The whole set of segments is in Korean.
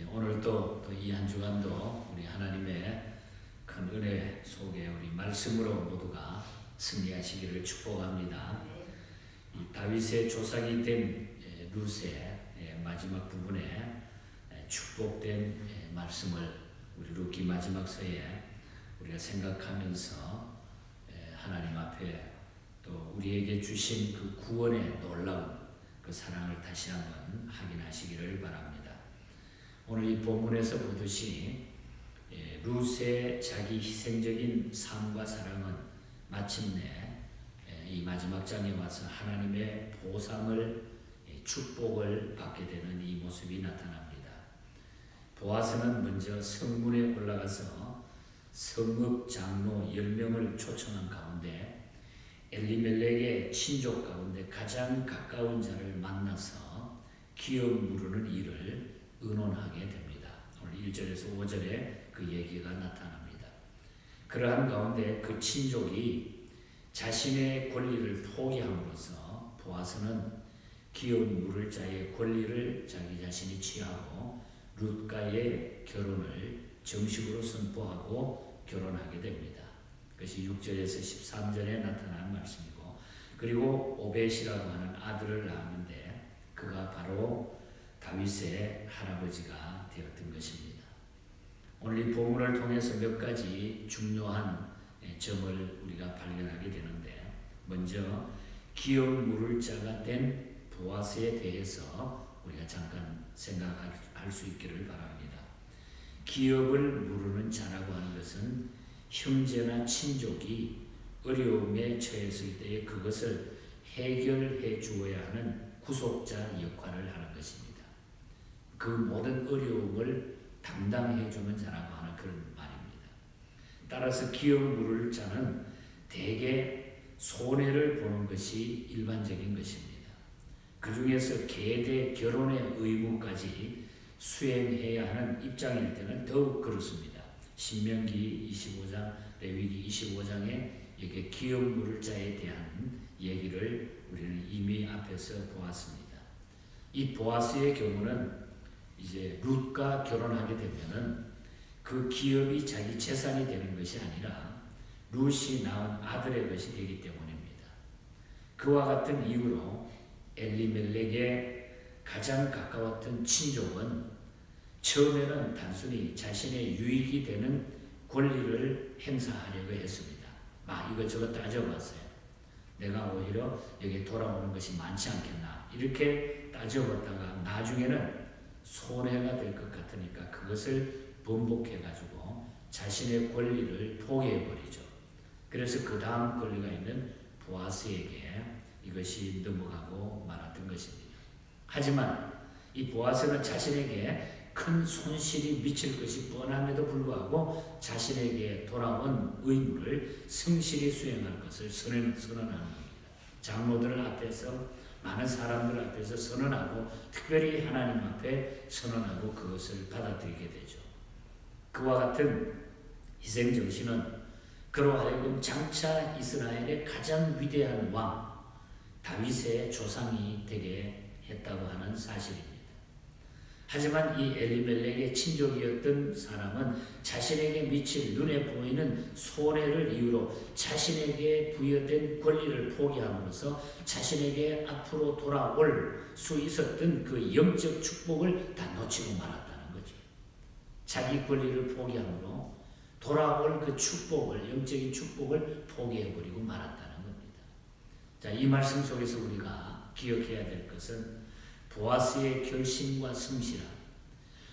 오늘 또 이 한 주간도 우리 하나님의 큰 은혜 속에 우리 말씀으로 모두가 승리하시기를 축복합니다. 이 다윗의 조상이 된 룻의 마지막 부분에 축복된 말씀을 우리 룻기 마지막서에 우리가 생각하면서 하나님 앞에 또 우리에게 주신 그 구원의 놀라운 그 사랑을 다시 한번 확인하시기를 바랍니다. 오늘 이 본문에서 보듯이 룻의 자기 희생적인 삶과 사랑은 마침내 이 마지막 장에 와서 하나님의 보상을 축복을 받게 되는 이 모습이 나타납니다. 보아스는 먼저 성문에 올라가서 성읍 장로 10명을 초청한 가운데 엘리멜렉의 친족 가운데 가장 가까운 자를 만나서 기업 물으는 일을 의논하게 됩니다. 오늘 1절에서 5절에 그 얘기가 나타납니다. 그러한 가운데 그 친족이 자신의 권리를 포기함으로써 보아스는 기업 물을 자의 권리를 자기 자신이 취하고 룻과의 결혼을 정식으로 선포하고 결혼하게 됩니다. 그것이 6절에서 13절에 나타나는 말씀이고, 그리고 오벳이라고 하는 아들을 낳았는데 그가 바로 다윗의 할아버지가 되었던 것입니다. 오늘 이 본문을 통해서 몇 가지 중요한 점을 우리가 발견하게 되는데, 먼저 기업 물을 자가 된 보아스에 대해서 우리가 잠깐 생각할 수 있기를 바랍니다. 기업을 물으는 자라고 하는 것은 형제나 친족이 어려움에 처했을 때에 그것을 해결해 주어야 하는 구속자 역할을 하는 것입니다. 그 모든 어려움을 담당해 주는 자라고 하는 그런 말입니다. 따라서 기업 물을 자는 대개 손해를 보는 것이 일반적인 것입니다. 그 중에서 계대 결혼의 의무까지 수행해야 하는 입장일 때는 더욱 그렇습니다. 신명기 25장, 레위기 25장에 이게 기업 물을 자에 대한 얘기를 우리는 이미 앞에서 보았습니다. 이 보아스의 경우는 이제 룻과 결혼하게 되면은 그 기업이 자기 재산이 되는 것이 아니라 룻이 낳은 아들의 것이 되기 때문입니다. 그와 같은 이유로 엘리멜렉의 가장 가까웠던 친족은 처음에는 단순히 자신의 유익이 되는 권리를 행사하려고 했습니다. 이것저것 따져봤어요. 내가 오히려 여기 돌아오는 것이 많지 않겠나 이렇게 따져봤다가 나중에는 손해가 될 것 같으니까 그것을 번복해가지고 자신의 권리를 포기해버리죠. 그래서 그 다음 권리가 있는 보아스에게 이것이 넘어가고 말았던 것입니다. 하지만 이 보아스는 자신에게 큰 손실이 미칠 것이 뻔함에도 불구하고 자신에게 돌아온 의무를 성실히 수행할 것을 선언하는 겁니다. 장로들 앞에서, 많은 사람들 앞에서 선언하고, 특별히 하나님 앞에 선언하고 그것을 받아들이게 되죠. 그와 같은 희생정신은 그로 하여금 장차 이스라엘의 가장 위대한 왕 다윗의 조상이 되게 했다고 하는 사실입니다. 하지만 이 엘리멜렉의 친족이었던 사람은 자신에게 미칠 눈에 보이는 손해를 이유로 자신에게 부여된 권리를 포기함으로써 자신에게 앞으로 돌아올 수 있었던 그 영적 축복을 다 놓치고 말았다는 거죠. 자기 권리를 포기함으로 돌아올 그 축복을, 영적인 축복을 포기해버리고 말았다는 겁니다. 자, 이 말씀 속에서 우리가 기억해야 될 것은 보아스의 결심과 성실함,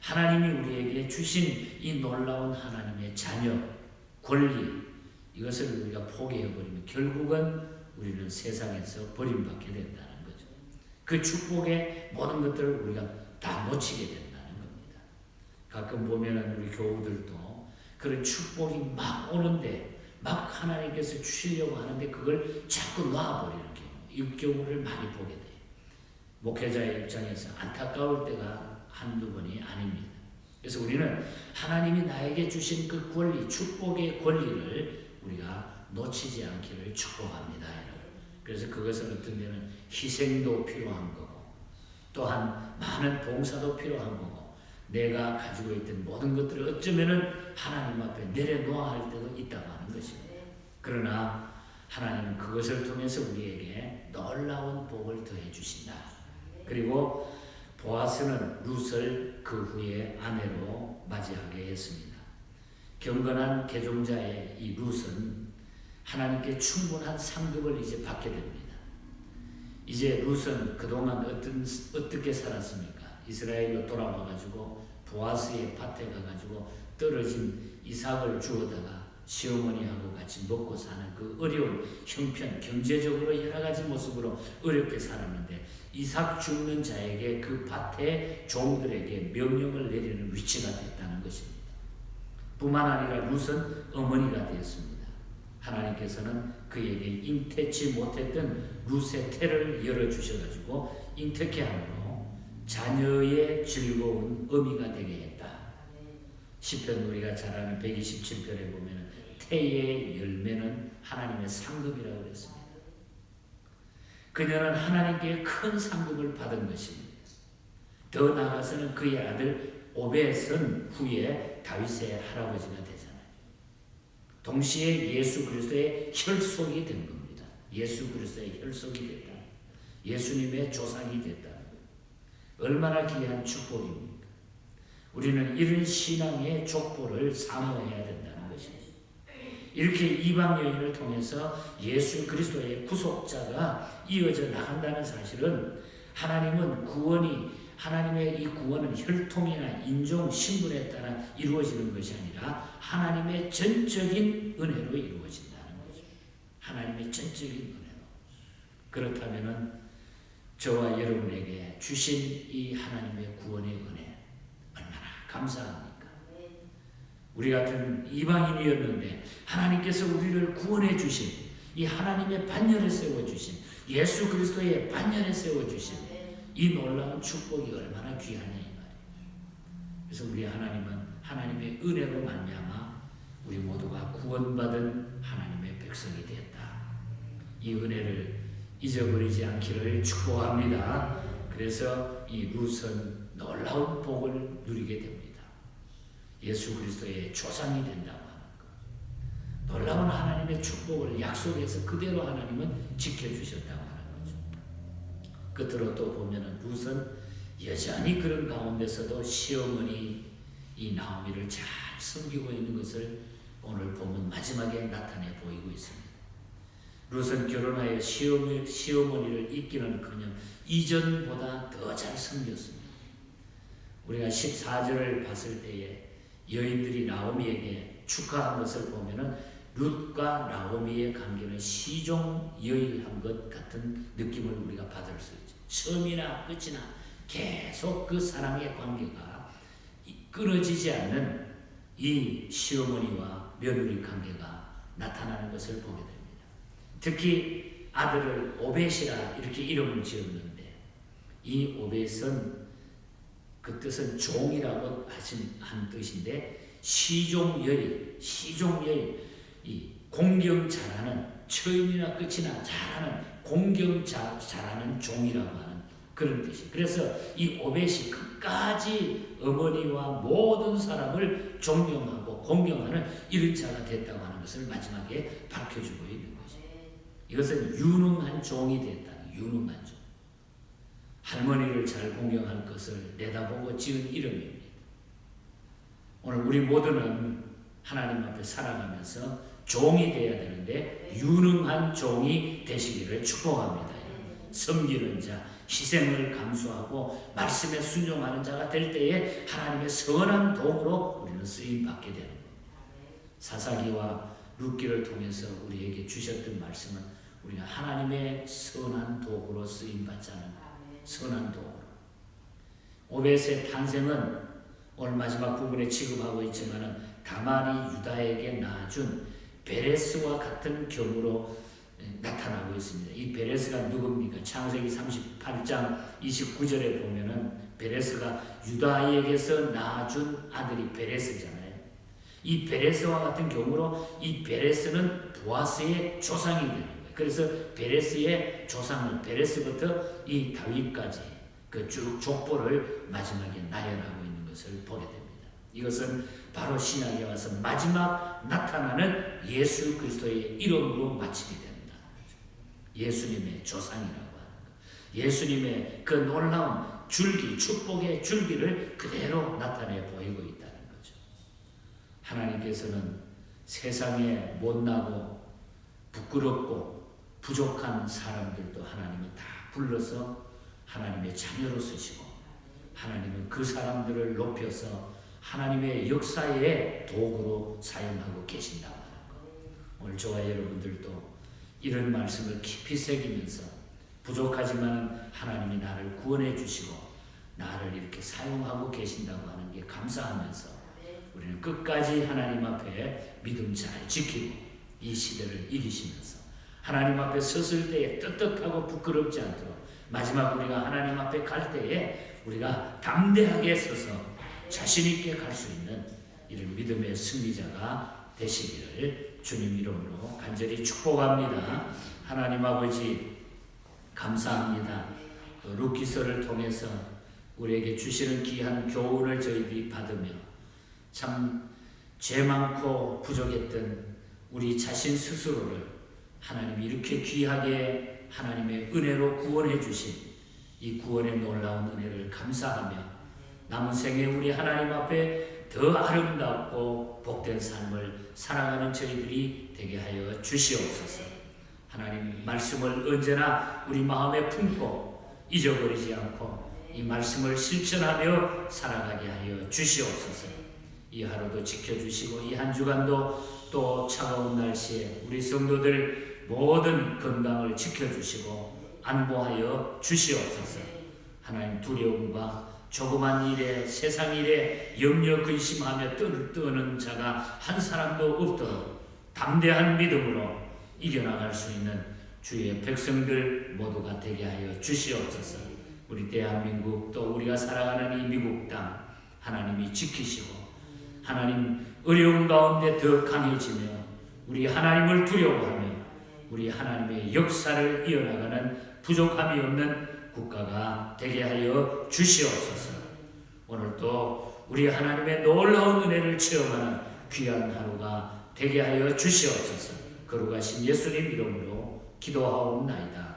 하나님이 우리에게 주신 이 놀라운 하나님의 자녀, 권리, 이것을 우리가 포기해버리면 결국은 우리는 세상에서 버림받게 된다는 거죠. 그 축복의 모든 것들을 우리가 다 놓치게 된다는 겁니다. 가끔 보면 우리 교우들도 그런 축복이 막 오는데 막 하나님께서 주시려고 하는데 그걸 자꾸 놔버리는 경우, 이 경우를 많이 보게 돼요. 목회자의 입장에서 안타까울 때가 한두 번이 아닙니다. 그래서 우리는 하나님이 나에게 주신 그 권리, 축복의 권리를 우리가 놓치지 않기를 축복합니다. 그래서 그것은 어떤 때는 희생도 필요한 거고, 또한 많은 봉사도 필요한 거고, 내가 가지고 있던 모든 것들을 어쩌면은 하나님 앞에 내려놓아야 할 때도 있다고 하는 것입니다. 그러나 하나님은 그것을 통해서 우리에게 놀라운 복을 더해 주신다. 그리고 보아스는 룻을 그 후에 아내로 맞이하게 했습니다. 경건한 개종자의 이 룻은 하나님께 충분한 상급을 이제 받게 됩니다. 이제 룻은 그동안 어떻게 살았습니까? 이스라엘로 돌아와가지고 보아스의 밭에 가가지고 떨어진 이삭을 주워다가 시어머니하고 같이 먹고 사는 그 어려운 형편, 경제적으로 여러 가지 모습으로 어렵게 살았는데 이삭 죽는 자에게 그 밭의 종들에게 명령을 내리는 위치가 됐다는 것입니다. 뿐만 아니라 룻은 어머니가 되었습니다. 하나님께서는 그에게 잉태치 못했던 룻의 태를 열어주셔가지고 잉태케 함으로 자녀의 즐거운 어미가 되게 했다. 시편 우리가 잘 아는 127편에 보면 태의 열매는 하나님의 상급이라고 그랬습니다. 그녀는 하나님께 큰 상급을 받은 것입니다. 더 나아가서는 그의 아들 오벳은 후에 다윗의 할아버지가 되잖아요. 동시에 예수 그리스도의 혈속이 된 겁니다. 예수 그리스도의 혈속이 됐다. 예수님의 조상이 됐다. 얼마나 귀한 축복입니까? 우리는 이런 신앙의 족보를 사모해야 된다는 것입니다. 이렇게 이방 여인을 통해서 예수 그리스도의 구속자가 이어져 나간다는 사실은 하나님은 하나님의 이 구원은 혈통이나 인종, 신분에 따라 이루어지는 것이 아니라 하나님의 전적인 은혜로 이루어진다는 거죠. 하나님의 전적인 은혜로. 그렇다면은 저와 여러분에게 주신 이 하나님의 구원의 은혜 얼마나 감사합니까? 우리 같은 이방인이었는데 하나님께서 우리를 구원해 주신 이 하나님의 반열에 세워주신 예수 그리스도의 반열에 세워주신 이 놀라운 축복이 얼마나 귀하냐 이 말이에요. 그래서 우리 하나님은 하나님의 은혜로 말미암아 우리 모두가 구원받은 하나님의 백성이 되었다. 이 은혜를 잊어버리지 않기를 축복합니다. 그래서 이 룻은 놀라운 복을 누리게 됩니다. 예수 그리스도의 조상이 된다고 하는 것. 놀라운 하나님의 축복을 약속해서 그대로 하나님은 지켜주셨다고 하는 거죠. 끝으로 또 보면은 룻은 여전히 그런 가운데서도 시어머니 이 나오미를 잘 섬기고 있는 것을 오늘 보면 마지막에 나타내 보이고 있습니다. 룻은 결혼하여 시어머니를 잊기는커녕 이전보다 더 잘 섬겼습니다. 우리가 14절을 봤을 때에 여인들이 나오미에게 축하한 것을 보면은 룻과 나오미의 관계는 시종여일한 것 같은 느낌을 우리가 받을 수 있죠. 처음이나 끝이나 계속 그 사랑의 관계가 끊어지지 않는 이 시어머니와 며느리 관계가 나타나는 것을 보게 됩니다. 특히 아들을 오벳이라 이렇게 이름을 지었는데 이 오벳은 그 뜻은 종이라고 한 뜻인데 시종여일 이 공경 잘하는 처음이나 끝이나 잘하는 공경 잘하는 종이라고 하는 그런 뜻이에요. 그래서 이 오벳이 끝까지 어머니와 모든 사람을 존경하고 공경하는 이런 자가 됐다고 하는 것을 마지막에 밝혀주고 있는 거죠. 이것은 유능한 종이 됐다. 유능한 종. 할머니를 잘 공경할 것을 내다보고 지은 이름입니다. 오늘 우리 모두는 하나님 앞에 살아가면서 종이 되어야 되는데 유능한 종이 되시기를 축복합니다. 섬기는 자, 희생을 감수하고 말씀에 순종하는 자가 될 때에 하나님의 선한 도구로 우리는 쓰임받게 되는 겁니다. 사사기와 룻기를 통해서 우리에게 주셨던 말씀은 우리가 하나님의 선한 도구로 쓰임받자는 선한 도구로. 오벳의 탄생은 오늘 마지막 부분에 취급하고 있지만 다만이 유다에게 낳아준 베레스와 같은 경우로 나타나고 있습니다. 이 베레스가 누굽니까? 창세기 38장 29절에 보면은 베레스가 유다에게서 낳아준 아들이 베레스잖아요. 이 베레스와 같은 경우로 이 베레스는 보아스의 조상이 되는 거예요. 그래서 베레스의 조상을 베레스부터 이 다윗까지 그 쭉 족보를 마지막에 나열하고 있는 것을 것을 보게 됩니다. 이것은 바로 신약에 와서 마지막 나타나는 예수 그리스도의 이름으로 마치게 된다. 예수님의 조상이라고 하는 것. 예수님의 그 놀라운 줄기, 축복의 줄기를 그대로 나타내 보이고 있다는 거죠. 하나님께서는 세상에 못나고 부끄럽고 부족한 사람들도 하나님은 다 불러서 하나님의 자녀로 쓰시고, 하나님은 그 사람들을 높여서 하나님의 역사의 도구로 사용하고 계신다고 하는 것. 오늘 저와 여러분들도 이런 말씀을 깊이 새기면서 부족하지만 하나님이 나를 구원해 주시고 나를 이렇게 사용하고 계신다고 하는 게 감사하면서 우리는 끝까지 하나님 앞에 믿음 잘 지키고 이 시대를 이기시면서 하나님 앞에 섰을 때에 떳떳하고 부끄럽지 않도록 마지막 우리가 하나님 앞에 갈 때에 우리가 담대하게 서서 자신 있게 갈 수 있는 이런 믿음의 승리자가 되시기를 주님 이름으로 간절히 축복합니다. 하나님 아버지 감사합니다. 또 룻기서를 통해서 우리에게 주시는 귀한 교훈을 저희들이 받으며 참 죄 많고 부족했던 우리 자신 스스로를 하나님이 이렇게 귀하게 하나님의 은혜로 구원해 주신 이 구원의 놀라운 은혜를 감사하며 남은 생에 우리 하나님 앞에 더 아름답고 복된 삶을 살아가는 저희들이 되게 하여 주시옵소서. 하나님 말씀을 언제나 우리 마음에 품고 잊어버리지 않고 이 말씀을 실천하며 살아가게 하여 주시옵소서. 이 하루도 지켜주시고 이 한 주간도 또 차가운 날씨에 우리 성도들 모든 건강을 지켜주시고 안보하여 주시옵소서. 하나님 두려움과 조그만 일에 세상 일에 염려 근심하며 떠는 자가 한 사람도 없도록 담대한 믿음으로 이겨나갈 수 있는 주의 백성들 모두가 되게 하여 주시옵소서. 우리 대한민국 또 우리가 살아가는 이 미국 땅 하나님이 지키시고 하나님 어려운 가운데 더 강해지며 우리 하나님을 두려워하며 우리 하나님의 역사를 이어나가는 부족함이 없는 국가가 되게 하여 주시옵소서. 오늘도 우리 하나님의 놀라운 은혜를 체험하는 귀한 하루가 되게 하여 주시옵소서. 거룩하신 예수님 이름으로 기도하옵나이다.